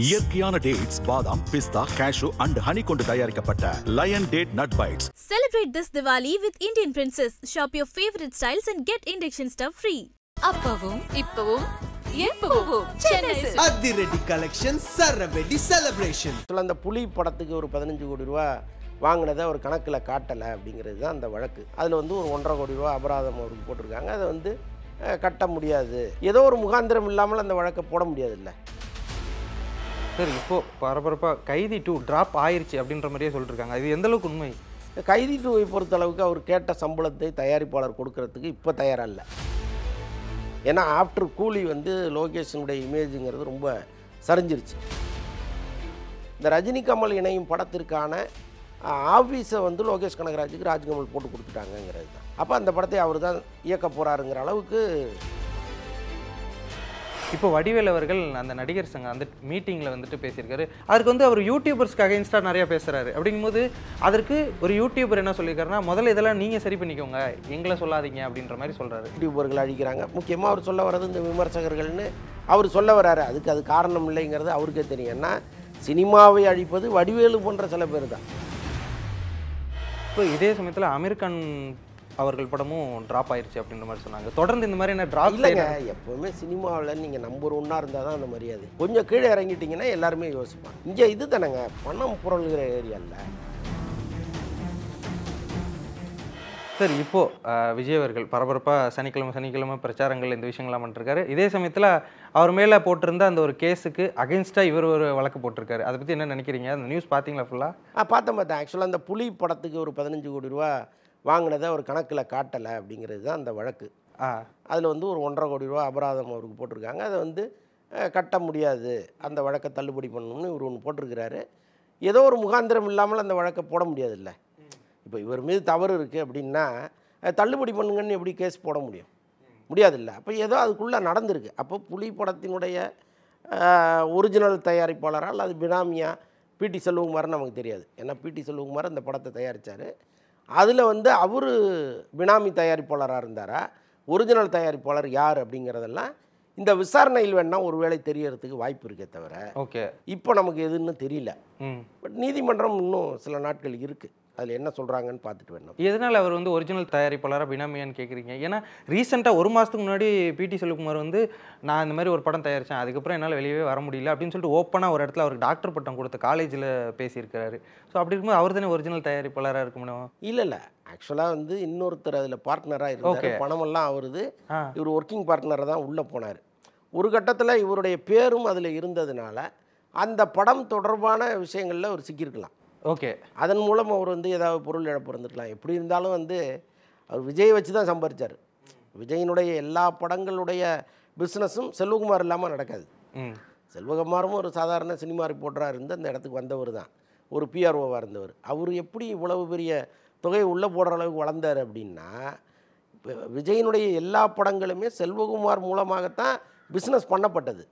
இயற்கையான டேட்ஸ், பாதாம், பிஸ்தா, cashew and honey கொண்டு தயாரிக்கப்பட்ட lion date nut bites. Celebrate this Diwali with Indian Princess. Shop your favorite styles and get induction stuff free. அப்பவும் இப்பவும் எப்பவும் சென்னை அதிரடி கலெக்ஷன் சரவெடி செலிப்ரேஷன். அந்த புலி படத்துக்கு ஒரு 15 கோடி ரூபா வாங்கினதை ஒரு கணக்கில் காட்டலை அப்படிங்கிறது தான் அந்த வழக்கு. அதில் வந்து ஒரு 1.5 கோடி ரூபா அபராதம் அவருக்கு போட்டிருக்காங்க. அதை வந்து கட்ட முடியாது, ஏதோ ஒரு முகாந்திரம் இல்லாமல் அந்த வழக்கை போட முடியாது. இல்லை சார், இப்போது பரபரப்பாக கைதி 2 ட்ராப் ஆயிடுச்சு அப்படின்ற மாதிரியே சொல்லிட்டுருக்காங்க. இது எந்த அளவுக்கு உண்மை? கைதி 2வை பொறுத்தளவுக்கு அவர் கேட்ட சம்பளத்தை தயாரிப்பாளர் கொடுக்கறதுக்கு இப்போ தயாராக இல்லை. ஏன்னா ஆஃப்டர் கூலி வந்து லோகேஷனுடைய இமேஜுங்கிறது ரொம்ப சரிஞ்சிருச்சு. இந்த ரஜினி கமல் இணையும் படத்திற்கான ஆஃபீஸை வந்து லோகேஷ் கனகராஜுக்கு ராஜ்கமல் போட்டு கொடுத்துட்டாங்கங்கிறது தான். அப்போ அந்த படத்தை அவர் தான் இயக்க போகிறாருங்கிற அளவுக்கு. இப்போ வடிவேல் அவர்கள் அந்த நடிகர் சங்கம் அந்த மீட்டிங்கில் வந்துட்டு பேசியிருக்காரு. அதுக்கு வந்து அவர் யூடியூபர்ஸ்க்கு அகைன்ஸ்டாக நிறையா பேசுகிறாரு. அப்படிங்கும்போது அதற்கு ஒரு யூடியூபர் என்ன சொல்லியிருக்காருன்னா, முதல்ல இதெல்லாம் நீங்கள் சரி பண்ணிக்கோங்க, எங்களை சொல்லாதீங்க அப்படின்ற மாதிரி சொல்கிறாரு. யூடியூபர்கள் அழிக்கிறாங்க. முக்கியமாக அவர் சொல்ல வர்றது இந்த விமர்சகர்கள்னு அவர் சொல்ல வர்றாரு. அது காரணம் இல்லைங்கிறது அவருக்கே தெரியும். ஏன்னா சினிமாவை அழிப்பது வடிவேலு போன்ற சில பேர் தான். இப்போ இதே சமயத்தில் அமீர் கான் அவர்கள் படமும் ட்ராப் ஆயிடுச்சு அப்படின்ற மாதிரி சொன்னாங்க. தொடர்ந்து இந்த மாதிரி என்ன ட்ராப் இல்லைங்க. எப்போவுமே சினிமாவில் நீங்கள் நம்பர் 1 இருந்தால் தான் அந்த மரியாதை. கொஞ்சம் கீழே இறங்கிட்டீங்கன்னா எல்லாருமே யோசிப்பாங்க. இங்கே இது தானேங்க பணம் புரளுகிற ஏரியாவில். சார், இப்போது விஜய் அவர்கள் பரபரப்பாக சனிக்கிழமை பிரச்சாரங்கள் இந்த விஷயங்கள்லாம் பண்ணிருக்காரு. இதே சமயத்தில் அவர் மேலே போட்டிருந்த அந்த ஒரு கேஸுக்கு அகென்ஸ்டாக இவர் ஒரு வழக்கு போட்டிருக்காரு. அதை பற்றி என்ன நினைக்கிறீங்க? அந்த நியூஸ் பார்த்தீங்களா ஃபுல்லாக? பார்த்தேன். ஆக்சுவலாக அந்த புலி படத்துக்கு ஒரு 15 கோடி ரூபா வாங்கினதை ஒரு கணக்கில் காட்டலை அப்படிங்கிறது தான் அந்த வழக்கு. அதில் வந்து ஒரு 1.5 கோடி ரூபா அபராதம் அவருக்கு போட்டிருக்காங்க. அதை வந்து கட்ட முடியாது, அந்த வழக்கை தள்ளுபடி பண்ணணும்னு இவர் ஒன்று போட்டிருக்கிறாரு. ஏதோ ஒரு முகாந்திரம் இல்லாமல் அந்த வழக்கை போட முடியாது. இல்லை இப்போ இவர் மீது தவறு இருக்குது அப்படின்னா தள்ளுபடி பண்ணுங்கன்னு எப்படி கேஸ் போட முடியாது. இல்லை அப்போ ஏதோ அதுக்குள்ளே நடந்திருக்கு. அப்போ புலி படத்தினுடைய ஒரிஜினல் தயாரிப்பாளரால் அது பினாமியா பிடி செல்வகுமார்னு நமக்கு தெரியாது. ஏன்னா பிடி செல்வகுமார் அந்த படத்தை தயாரித்தார். அதில் வந்து அவர் பினாமி தயாரிப்பாளராக இருந்தாரா, ஒரிஜினல் தயாரிப்பாளர் யார் அப்படிங்கிறதெல்லாம் இந்த விசாரணையில் வேணால் ஒரு வேளை தெரியறதுக்கு வாய்ப்பு இருக்கே தவிர இப்போ நமக்கு எதுன்னு தெரியல. பட் நீதிமன்றம் இன்னும் சில நாட்கள் இருக்குது, அதில் என்ன சொல்கிறாங்கன்னு பார்த்துட்டு வேணும். எதனால் அவர் வந்து ஒரிஜினல் தயாரிப்பாளராக பினாமியான்னு கேட்குறீங்க? ஏன்னா ரீசெண்டாக 1 மாதத்துக்கு முன்னாடி பிடி செல்வகுமார் வந்து நான் இந்த மாதிரி ஒரு படம் தயாரித்தேன், அதுக்கப்புறம் என்னால் வெளியவே வர முடியல அப்படின்னு சொல்லிட்டு ஓப்பனாக ஒரு இடத்துல அவருக்கு டாக்டர் பட்டம் கொடுத்த காலேஜில் பேசியிருக்கிறாரு. ஸோ அப்படி இருக்கும்போது அவர் தானே ஒரிஜினல் தயாரிப்பாளராக இருக்க முடியும்? இல்லை ஆக்சுவலாக வந்து இன்னொருத்தர் அதில் பார்ட்னராக இருந்தார். பணமெல்லாம் அவருது. இவர் ஒர்க்கிங் பார்ட்னராக தான் உள்ளே போனார். ஒரு கட்டத்தில் இவருடைய பேரும் அதில் இருந்ததுனால அந்த படம் தொடர்பான விஷயங்களில் அவர் சிக்கியிருக்கலாம். அதன் மூலம் அவர் வந்து ஏதாவது பொருள் இழப்பு இருந்துக்கலாம். எப்படி இருந்தாலும் வந்து அவர் விஜயை வச்சு தான் சம்பாதிச்சார். விஜயினுடைய எல்லா படங்களுடைய பிஸ்னஸும் செல்வகுமார் இல்லாமல் நடக்காது. செல்வகுமாரும் ஒரு சாதாரண சினிமா ரிப்போர்ட்டராக இருந்து அந்த இடத்துக்கு வந்தவர் தான், ஒரு பிஆர்ஓவாக இருந்தவர். அவர் எப்படி இவ்வளவு பெரிய தொகையை உள்ளே போடுற அளவுக்கு வளர்ந்தார் அப்படின்னா, விஜயினுடைய எல்லா படங்களுமே செல்வகுமார் மூலமாகத்தான் பிஸ்னஸ் பண்ணப்பட்டது.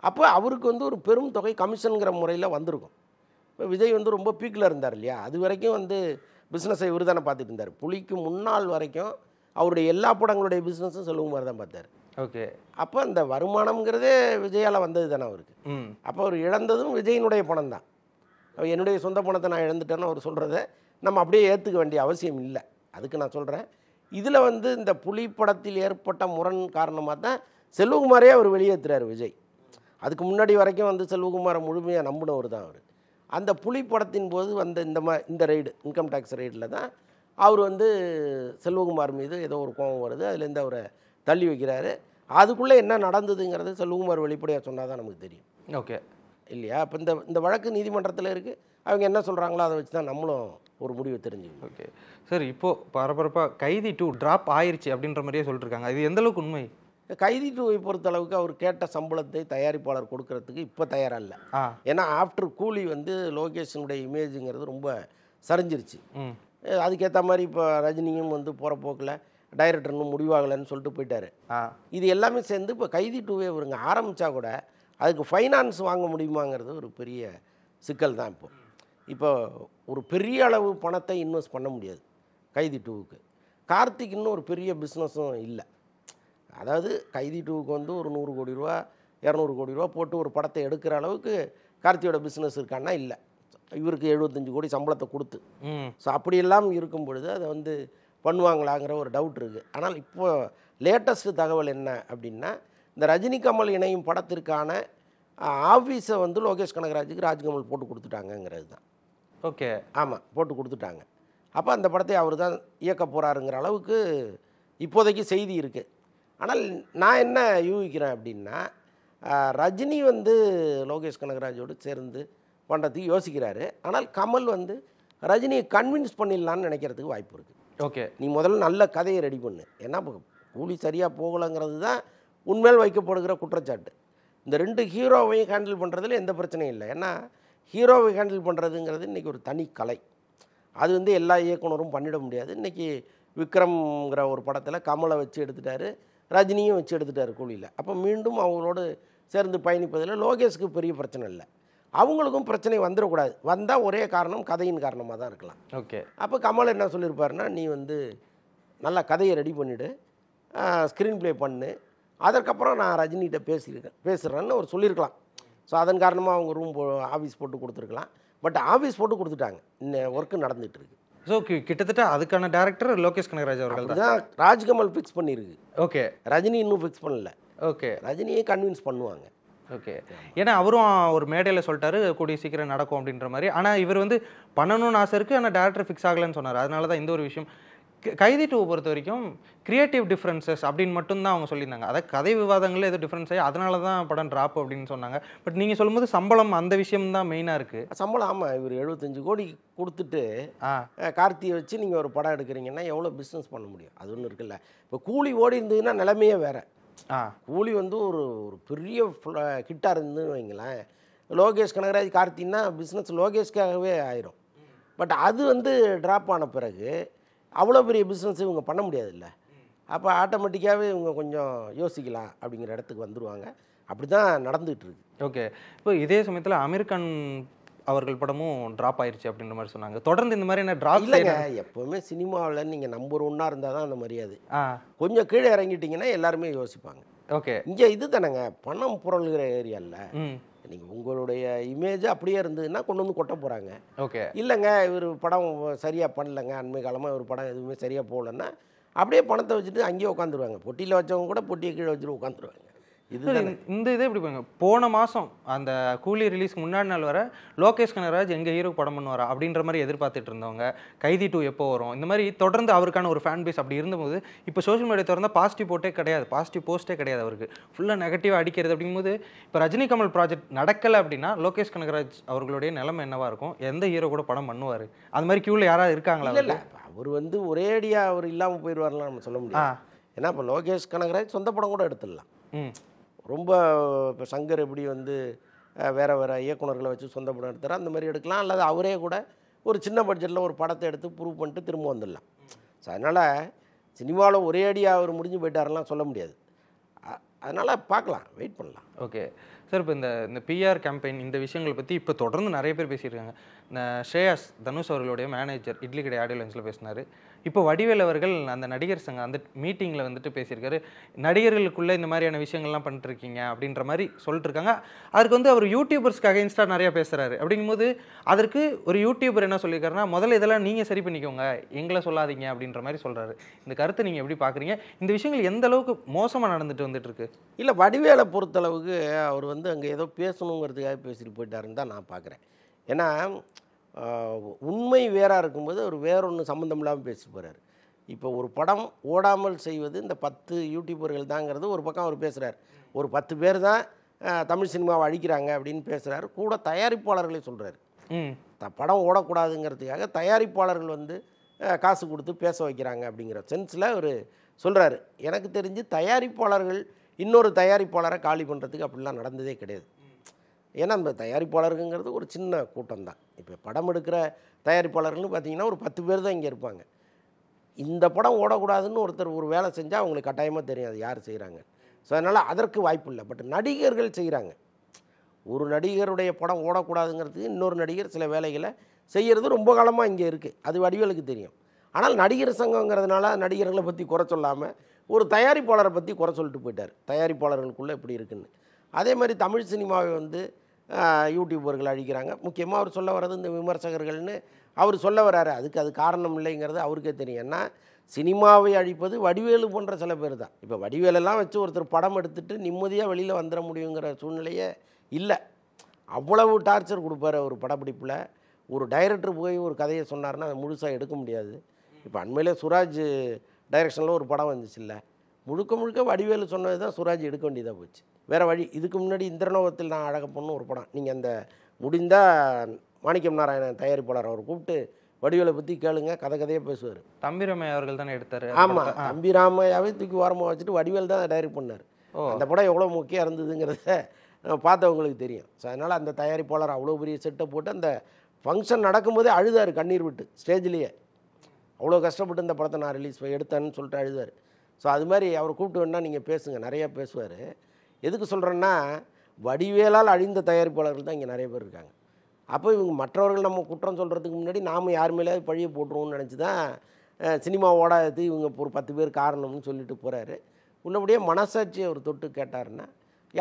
அப்போ அவருக்கு வந்து ஒரு பெரும் தொகை கமிஷனுங்கிற முறையில் வந்திருக்கும். இப்போ விஜய் வந்து ரொம்ப பீக்கில் இருந்தார் இல்லையா, அது வரைக்கும் வந்து பிஸ்னஸை இவர் தானே பார்த்துட்டு இருந்தார். புலிக்கு முன்னால் வரைக்கும் அவருடைய எல்லா படங்களுடைய பிஸ்னஸும் செல்வகுமார் தான் பார்த்தார். அப்போ அந்த வருமானம்ங்கிறதே விஜயால் வந்தது தானே அவருக்கு. அப்போ அவர் இழந்ததும் விஜயினுடைய பணம் தான். என்னுடைய சொந்த பணத்தை நான் இழந்துட்டேன்னு அவர் சொல்கிறத நம்ம அப்படியே ஏற்றுக்க வேண்டிய அவசியம் இல்லை. அதுக்கு நான் சொல்கிறேன், இதில் வந்து இந்த புலி படத்தில் ஏற்பட்ட முரண் காரணமாக தான் செல்வகுமாரே அவர் வெளியேற்றுறார் விஜய். அதுக்கு முன்னாடி வரைக்கும் வந்து செல்வகுமாரை முழுமையாக நம்பினவர் தான் அவர். அந்த புலி படத்தின் போது வந்த இந்த ரைடு, இன்கம் டேக்ஸ் ரைடில் தான் அவர் வந்து செல்வகுமார் மீது ஏதோ ஒரு கோபம் வருது. அதுலேருந்து அவரை தள்ளி வைக்கிறாரு. அதுக்குள்ளே என்ன நடந்ததுங்கிறது செல்வகுமார் வெளிப்படையாக சொன்னால் தான் நமக்கு தெரியும். இல்லையா? இப்போ இந்த வழக்கு நீதிமன்றத்தில் இருக்குது. அவங்க என்ன சொல்கிறாங்களோ அதை வச்சு தான் நம்மளும் ஒரு முடிவை தெரிஞ்சுக்கணும். சார், இப்போது பரபரப்பாக கைதி 2 ட்ராப் ஆயிடுச்சு அப்படின்ற மாதிரியே சொல்லிட்டுருக்காங்க. இது எந்த அளவுக்கு உண்மை? கைதி 2வை பொறுத்தளவுக்கு அவர் கேட்ட சம்பளத்தை தயாரிப்பாளர் கொடுக்கறதுக்கு இப்போ தயாராக இல்லை. ஏன்னா ஆஃப்டர் கூலி வந்து லோகேஷனுடைய இமேஜுங்கிறது ரொம்ப சரிஞ்சிருச்சு. அதுக்கேற்ற மாதிரி இப்போ ரஜினியும் வந்து போகிற போக்கில் டைரக்டர் இன்னும் முடிவாகலைன்னு சொல்லிட்டு போயிட்டார். இது எல்லாமே சேர்ந்து இப்போ கைதி 2வை இவருங்க ஆரம்பித்தா கூட அதுக்கு ஃபைனான்ஸ் வாங்க முடியுமாங்கிறது ஒரு பெரிய சிக்கல் தான். இப்போ ஒரு பெரிய அளவு பணத்தை இன்வெஸ்ட் பண்ண முடியாது கைதி 2வுக்கு. கார்த்திக் இன்னும் ஒரு பெரிய பிஸ்னஸும் இல்லை. அதாவது கைதி 2வுக்கு வந்து ஒரு 100 கோடி ரூபா 200 கோடி ரூபா போட்டு ஒரு படத்தை எடுக்கிற அளவுக்கு கார்த்தியோட பிஸ்னஸ் இருக்கான்னா இல்லை. இவருக்கு 75 கோடி சம்பளத்தை கொடுத்து. ஸோ அப்படியெல்லாம் இருக்கும் பொழுது அதை வந்து பண்ணுவாங்களாங்கிற ஒரு டவுட் இருக்குது. ஆனால் இப்போது லேட்டஸ்ட் தகவல் என்ன அப்படின்னா, இந்த ரஜினி கமல் இணையும் படத்திற்கான ஆஃபீஸை வந்து லோகேஷ் கனகராஜுக்கு ராஜ்கமல் போட்டு கொடுத்துட்டாங்கங்கிறது தான். ஓகே, ஆமாம், போட்டு கொடுத்துட்டாங்க. அப்போ அந்த படத்தை அவர் தான் இயக்க போகிறாருங்கிற அளவுக்கு இப்போதைக்கு செய்தி இருக்குது. ஆனால் நான் என்ன யூகிக்கிறேன் அப்படின்னா, ரஜினி வந்து லோகேஷ் கனகராஜோடு சேர்ந்து பண்ணுறதுக்கு யோசிக்கிறாரு. ஆனால் கமல் வந்து ரஜினியை கன்வின்ஸ் பண்ணிடலான்னு நினைக்கிறதுக்கு வாய்ப்பு இருக்குது. ஓகே, நீ முதல்ல நல்ல கதையை ரெடி பண்ணு. ஏன்னா கூலி சரியாக போகலைங்கிறது தான் உண்மையில் வைக்கப்படுகிற குற்றச்சாட்டு. இந்த 2 ஹீரோவையும் ஹேண்டில் பண்ணுறதுல எந்த பிரச்சனையும் இல்லை. ஏன்னா ஹீரோவை ஹேண்டில் பண்ணுறதுங்கிறது இன்றைக்கி ஒரு தனி கலை. அது வந்து எல்லா இயக்குனரும் பண்ணிட முடியாது. இன்றைக்கி விக்ரம்ங்கிற ஒரு படத்தில் கமலை வச்சு எடுத்துட்டாரு, ரஜினியும் வச்சு எடுத்துட்டார் கூலியில். அப்போ மீண்டும் அவங்களோடு சேர்ந்து பயணிப்பதில் லோகேஷ்க்கு பெரிய பிரச்சனை இல்லை. அவங்களுக்கும் பிரச்சனை வந்துடக்கூடாது. வந்தால் ஒரே காரணம் கதையின் காரணமாக தான் இருக்கலாம். ஓகே, அப்போ கமல் என்ன சொல்லியிருப்பாருன்னா, நீ வந்து நல்லா கதையை ரெடி பண்ணிவிடு, ஸ்க்ரீன் ப்ளே பண்ணு, அதற்கப்புறம் நான் ரஜினிகிட்ட பேசுகிறேன்னு அவர் சொல்லியிருக்கலாம். ஸோ அதன் காரணமாக அவங்க ஆஃபீஸ் போட்டு கொடுத்துருக்கலாம். பட் ஆஃபீஸ் போட்டு கொடுத்துட்டாங்க. இன்னும் ஒர்க்கு நடந்துகிட்ருக்கு. ஸோ கிட்டத்தட்ட அதுக்கான டேரக்டர் லோகேஷ் கனகராஜ் அவர்கள் தான். ராஜ்கமல் ஃபிக்ஸ் பண்ணியிருக்கு. ஓகே, ரஜினி இன்னும் ஃபிக்ஸ் பண்ணல. ஓகே, ரஜினியே கன்வின்ஸ் பண்ணுவாங்க. ஓகே. ஏன்னா அவரும் ஒரு மேடையில் சொல்லிட்டாரு கூடிய சீக்கிரம் நடக்கும் அப்படின்ற மாதிரி. ஆனால் இவர் வந்து பண்ணணும்னு ஆசை இருக்குது, ஆனால் டேரக்டர் ஃபிக்ஸ் ஆகலைன்னு சொன்னார். அதனால தான் இந்த ஒரு விஷயம். கைதி 2 பொறுத்த வரைக்கும் கிரியேட்டிவ் டிஃப்ரென்சஸ் அப்படின்னு மட்டும்தான் அவங்க சொல்லியிருந்தாங்க. அதாவது கதை விவாதங்களில் ஏதோ டிஃப்ரென்ஸ் ஆகி அதனால தான் படம் ட்ராப் அப்படின்னு சொன்னாங்க. பட் நீங்கள் சொல்லும்போது சம்பளம் அந்த விஷயம் தான் மெயினாக இருக்குது. சம்பளம் ஆமாம், இவர் 75 கோடி கொடுத்துட்டு கார்த்தியை வச்சு நீங்கள் ஒரு படம் எடுக்கிறீங்கன்னா எவ்வளோ பிஸ்னஸ் பண்ண முடியும்? அது ஒன்று இருக்குல்ல. இப்போ கூலி ஓடி இருந்ததுன்னா நிலைமையே வேறு. கூலி வந்து ஒரு பெரிய ஹிட்டாக இருந்ததுன்னு வைங்களேன், லோகேஷ் கனகராஜ் கார்த்தின்னா பிஸ்னஸ் லோகேஷ்காகவே ஆயிரும். பட் அது வந்து ட்ராப் ஆன பிறகு அவ்வளோ பெரிய பிஸ்னஸ் இவங்க பண்ண முடியாதுல்ல. அப்போ ஆட்டோமேட்டிக்காகவே இவங்க கொஞ்சம் யோசிக்கலாம் அப்படிங்கிற இடத்துக்கு வந்துடுவாங்க. அப்படி தான் நடந்துகிட்டு இருக்கு. ஓகே, இப்போ இதே சமயத்தில் அமெரிக்கன் அவர்கள் படமும் ட்ராப் ஆயிடுச்சு அப்படின்ற மாதிரி சொன்னாங்க. தொடர்ந்து இந்த மாதிரி என்ன ட்ராப் இல்லைங்க. எப்போவுமே சினிமாவில் நீங்கள் நம்பர் 1 இருந்தால் தான் அந்த மரியாதை. கொஞ்சம் கீழே இறங்கிட்டிங்கன்னா எல்லாருமே யோசிப்பாங்க. ஓகே, இங்கே இது தானேங்க பணம் புரளுகிற ஏரியாவில். நீங்கள் உங்களுடைய இமேஜ் அப்படியே இருந்ததுன்னா கொண்டு வந்து கொட்ட போகிறாங்க. ஓகே, இல்லைங்க இவர் படம் சரியாக பண்ணலைங்க, அண்மை காலமாக ஒரு படம் எதுவுமே சரியாக போகலன்னா அப்படியே பணத்தை வச்சுட்டு அங்கேயே உட்காந்துருவாங்க. பொட்டியில் வச்சவங்க கூட பொட்டியை கீழே வச்சுட்டு உட்காந்துருவாங்க. இந்த இதே எப்படி போங்க. போன மாதம் அந்த கூலி ரிலீஸ்க்கு முன்னாடி நாள் வர லோகேஷ் கனகராஜ் எங்கள் ஹீரோக்கு படம் பண்ணுவாரா அப்படின்ற மாதிரி எதிர்பார்த்துட்டு இருந்தவங்க கைதி 2 எப்போ வரும் இந்த மாதிரி தொடர்ந்து அவருக்கான ஒரு ஃபேன் பேஸ் அப்படி இருந்தபோது இப்போ சோஷியல் மீடியா திறந்தால் பாசிட்டிவ் போட்டே கிடையாது, பாசிட்டிவ் போஸ்ட்டே கிடையாது. அவருக்கு ஃபுல்லாக நெகட்டிவாக அடிக்கிறது. அப்படிங்கும்போது இப்போ ரஜினி கமல் ப்ராஜெக்ட் நடக்கலை அப்படின்னா லோகேஷ் கனகராஜ் அவர்களுடைய நிலைமை என்னவா இருக்கும்? எந்த ஹீரோ கூட படம் பண்ணுவார்? அது மாதிரி கியூவில் யாராவது இருக்காங்களா? இல்லை, அவர் வந்து ஒரேடியாக அவர் இல்லாமல் போயிடுவார்லாம் நம்ம சொல்ல முடியாது. ஏன்னா இப்போ லோகேஷ் கனகராஜ் சொந்த படம் கூட எடுத்துடலாம். ரொம்ப இப்போ சங்கர் எப்படி வந்து வேறு வேறு இயக்குனர்களை வச்சு சொந்த படம் எடுத்துறாரு அந்த மாதிரி எடுக்கலாம். அல்லது அவரே கூட ஒரு சின்ன பட்ஜெட்டில் ஒரு படத்தை எடுத்து ப்ரூவ் பண்ணிட்டு திரும்ப வந்துடலாம். ஸோ அதனால் சினிமாவில் ஒரே அடியாக அவர் முடிஞ்சு போயிட்டாரெல்லாம் சொல்ல முடியாது. அதனால் பார்க்கலாம், வெயிட் பண்ணலாம். ஓகே சார், இப்போ இந்த பிஆர் கேம்பெயின் இந்த விஷயங்களை பற்றி இப்போ தொடர்ந்து நிறைய பேர் பேசியிருக்காங்க. இந்த ஸ்ரேயாஸ் தனுஷ் அவர்களுடைய மேனேஜர் இட்லி கடை ஆடியோ லஞ்சில் பேசினார். இப்போ வடிவேல் அவர்கள் அந்த நடிகர் சங்கம் அந்த மீட்டிங்கில் வந்துட்டு பேசியிருக்காரு. நடிகர்களுக்குள்ளே இந்த மாதிரியான விஷயங்கள்லாம் பண்ணிட்டுருக்கீங்க அப்படின்ற மாதிரி சொல்லிட்டு இருக்காங்க. அதற்கு வந்து அவர் யூடியூபர்ஸ்க்கு அகைன்ஸ்டாக நிறையா பேசுகிறாரு. அப்படிங்கும்போது அதற்கு ஒரு யூடியூபர் என்ன சொல்லியிருக்காருன்னா, முதல்ல இதெல்லாம் நீங்கள் சரி பண்ணிக்கோங்க, எங்களை சொல்லாதீங்க அப்படின்ற மாதிரி சொல்கிறாரு. இந்த கருத்தை நீங்கள் எப்படி பார்க்குறீங்க? இந்த விஷயங்கள் எந்த அளவுக்கு மோசமாக நடந்துட்டு வந்துட்டுருக்கு? இல்லை, வடிவேலை பொறுத்தளவுக்கு அவர் வந்து அங்கே ஏதோ பேசணுங்கிறதுக்காக பேசிட்டு போயிட்டாருன்னு தான் நான் பார்க்குறேன். ஏன்னா உண்மை வேறாக இருக்கும்போது அவர் வேறொன்று சம்மந்தம் இல்லாமல் பேசிட்டு போகிறார். இப்போ ஒரு படம் ஓடாமல் செய்வது இந்த 10 யூடியூபர்கள் தாங்கிறது ஒரு பக்கம் அவர் பேசுகிறார். ஒரு 10 பேர் தான் தமிழ் சினிமாவை அழிக்கிறாங்க அப்படின்னு பேசுகிறாரு. கூட தயாரிப்பாளர்களே சொல்கிறாரு. படம் ஓடக்கூடாதுங்கிறதுக்காக தயாரிப்பாளர்கள் வந்து காசு கொடுத்து பேச வைக்கிறாங்க அப்படிங்கிற சென்ஸில் அவர் சொல்கிறாரு. எனக்கு தெரிஞ்சு தயாரிப்பாளர்கள் இன்னொரு தயாரிப்பாளரை காலி பண்ணுறதுக்கு அப்படிலாம் நடந்ததே கிடையாது. ஏன்னா அந்த தயாரிப்பாளருங்கிறது ஒரு சின்ன கூட்டம் தான். இப்போ படம் எடுக்கிற தயாரிப்பாளர்கள்னு பார்த்தீங்கன்னா ஒரு 10 பேர் தான் இங்கே இருப்பாங்க. இந்த படம் ஓடக்கூடாதுன்னு ஒருத்தர் ஒரு வேலை செஞ்சால் அவங்களுக்கு கட்டாயமாக தெரியும் அது யார் செய்கிறாங்க. ஸோ அதனால் அதற்கு வாய்ப்பு இல்லை. பட் நடிகர்கள் செய்கிறாங்க. ஒரு நடிகருடைய படம் ஓடக்கூடாதுங்கிறதுக்கு இன்னொரு நடிகர் சில வேலைகளை செய்கிறது ரொம்ப காலமாக இங்கே இருக்குது. அது வடிவேலுக்கு தெரியும். ஆனால் நடிகர் சங்கங்கிறதுனால நடிகர்களை பற்றி குறை சொல்லாமல் ஒரு தயாரிப்பாளரை பற்றி குறை சொல்லிட்டு போயிட்டார். தயாரிப்பாளர்களுக்குள்ளே எப்படி இருக்குன்னு. அதே மாதிரி தமிழ் சினிமாவை வந்து யூடியூபர்கள் அழிக்கிறாங்க. முக்கியமாக அவர் சொல்ல வர்றது இந்த விமர்சகர்கள்னு அவர் சொல்ல வர்றாரு. அது காரணம் இல்லைங்கிறது அவருக்கே தெரியும். ஏன்னா சினிமாவை அழிப்பது வடிவேலு போன்ற சில பேர் தான். இப்போ வடிவேலெல்லாம் வச்சு ஒருத்தர் படம் எடுத்துகிட்டு நிம்மதியாக வெளியில் வந்துட முடியுங்கிற சூழ்நிலையே இல்லை. அவ்வளவு டார்ச்சர் கொடுப்பார் ஒரு படப்பிடிப்பில். ஒரு டைரக்டர் போய் ஒரு கதையை சொன்னார்னா அதை முழுசாக எடுக்க முடியாது. இப்போ அண்மையிலே சுராஜ் டைரக்ஷனில் ஒரு படம் வந்துச்சு இல்லை, முழுக்க வடிவேலு சொன்னது தான் சுராஜ் எடுக்க வேண்டியதாக போச்சு. வேறு வழி. இதுக்கு முன்னாடி இந்திரனோகத்தில் நான் அழக பொண்ணு ஒரு படம், நீங்கள் அந்த முடிந்தால் மாணிக்கம் நாராயணன் தயாரிப்பாளர் அவர் கூப்பிட்டு வடிவேலை பற்றி கேளுங்க, கதையாக பேசுவார். தம்பிராமையா அவர்கள் தானே எடுத்தார். ஆமாம், தம்பிராமையாவே தூக்கி ஓரமாக வச்சுட்டு வடிவேல் தான் டைரக்ட் பண்ணார். அந்த படம் எவ்வளோ முக்கியம் இருந்ததுங்கிறத பார்த்தவங்களுக்கு தெரியும். ஸோ அதனால் அந்த தயாரிப்பாளர் அவ்வளோ பெரிய செட்டை போட்டு அந்த ஃபங்க்ஷன் நடக்கும்போதே அழுதார், கண்ணீர் விட்டு ஸ்டேஜ்லேயே. அவ்வளோ கஷ்டப்பட்டு இந்த படத்தை நான் ரிலீஸ் எடுத்தேன்னு சொல்லிட்டு அழுதார். ஸோ அது மாதிரி அவர் கூப்பிட்டு வேணால் நீங்கள் பேசுங்க, நிறையா பேசுவார். எதுக்கு சொல்கிறேன்னா, வடிவேலால் அழிந்த தயாரிப்பாளர்கள் தான் இங்கே நிறைய பேர் இருக்காங்க. அப்போ இவங்க மற்றவர்கள் நம்ம குற்றம் சொல்கிறதுக்கு முன்னாடி நாம் யார் மேலேயாவது பழியை போட்டுருவோம்னு நினச்சி தான் சினிமா ஓடாது இவங்க ஒரு 10 பேர் காரணம்னு சொல்லிட்டு போகிறாரு. உள்ளபடியே மனசாட்சியை அவர் தொட்டு கேட்டாருன்னா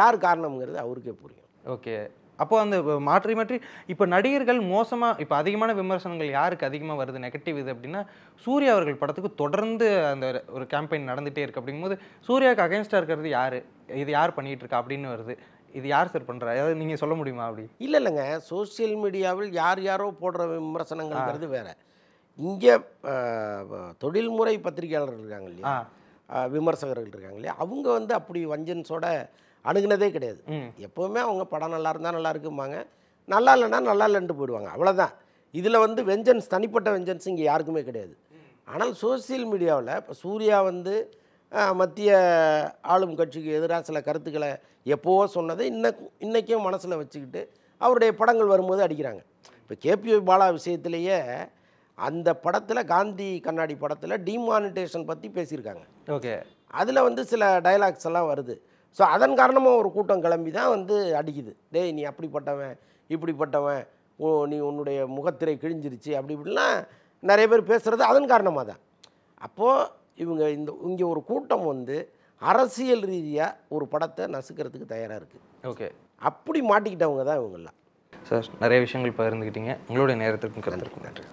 யார் காரணம்ங்கிறது அவருக்கே புரியும். ஓகே, அப்போ அந்த மாற்றி இப்போ நடிகர்கள் மோசமாக, இப்போ அதிகமான விமர்சனங்கள் யாருக்கு அதிகமாக வருது, நெகட்டிவ் இது அப்படின்னா சூர்யா அவர்கள் படத்துக்கு தொடர்ந்து அந்த ஒரு கேம்பெயின் நடந்துகிட்டே இருக்குது. அப்படிங்கும்போது சூர்யாவுக்கு அகேன்ஸ்டாக இருக்கிறது யார், இது யார் பண்ணிகிட்டு இருக்கா அப்படின்னு வருது. இது யார் சார் பண்ணுறா, ஏதாவது நீங்கள் சொல்ல முடியுமா? அப்படி இல்லைங்க, சோசியல் மீடியாவில் யாரோ போடுற விமர்சனங்கள்ங்கிறது வேறு. இங்கே தொழில்முறை பத்திரிகையாளர்கள் இருக்காங்க இல்லையா, விமர்சகர்கள் இருக்காங்க இல்லையா, அவங்க வந்து அப்படி வஞ்சன்ஸோட அணுகுனதே கிடையாது. எப்போவுமே அவங்க படம் நல்லா இருந்தால் நல்லா இருக்கும்பாங்க, நல்லா இல்லைன்னா நல்லா இல்லைன்ட்டு போயிடுவாங்க, அவ்வளோதான். இதில் வந்து வெஞ்சன்ஸ், தனிப்பட்ட வெஞ்சன்ஸ் இங்கே யாருக்குமே கிடையாது. ஆனால் சோசியல் மீடியாவில் இப்போ சூர்யா வந்து மத்திய ஆளும் கட்சிக்கு எதிராக சில கருத்துக்களை எப்போவோ சொன்னதை இன்றைக்கும் மனசில் வச்சுக்கிட்டு அவருடைய படங்கள் வரும்போது அடிக்கிறாங்க. இப்போ கேபி பாலா விஷயத்திலேயே அந்த படத்தில், காந்தி கண்ணாடி படத்தில் டிமானிட்டேஷன் பற்றி பேசியிருக்காங்க. ஓகே, அதில் வந்து சில டைலாக்ஸ் எல்லாம் வருது. ஸோ அதன் காரணமாக ஒரு கூட்டம் கிளம்பி தான் வந்து அடிக்குது. டேய் நீ அப்படிப்பட்டவன் இப்படிப்பட்டவன், நீ உன்னுடைய முகத்திரை கிழிஞ்சிருச்சு அப்படி இப்படிலாம் நிறைய பேர் பேசுகிறது அதன் காரணமாக தான். அப்போது இங்கே ஒரு கூட்டம் வந்து அரசியல் ரீதியாக ஒரு படத்தை நசுக்கிறதுக்கு தயாராக இருக்குது. ஓகே, அப்படி மாட்டிக்கிட்டவங்க தான் இவங்கெல்லாம். சார், நிறைய விஷயங்கள் பகிர்ந்துக்கிட்டீங்க. உங்களுடைய நேரத்திற்கும் கருத்திற்கும் நன்றி.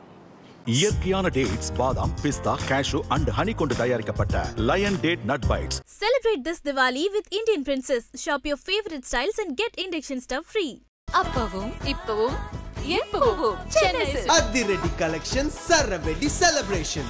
இயற்கையான டேட்ஸ், பாதாம், பிஸ்தா, கேஷு அண்ட் ஹனி கொண்டு தயாரிக்கப்பட்ட lion date nut bites. Celebrate this Diwali with Indian Princess. Shop your favorite styles and get induction stuff free. அப்பவும் இப்பவும் எப்பவும் சென்னை அதிரடி கலெக்ஷன் சரவெடி செலிப்ரேஷன்.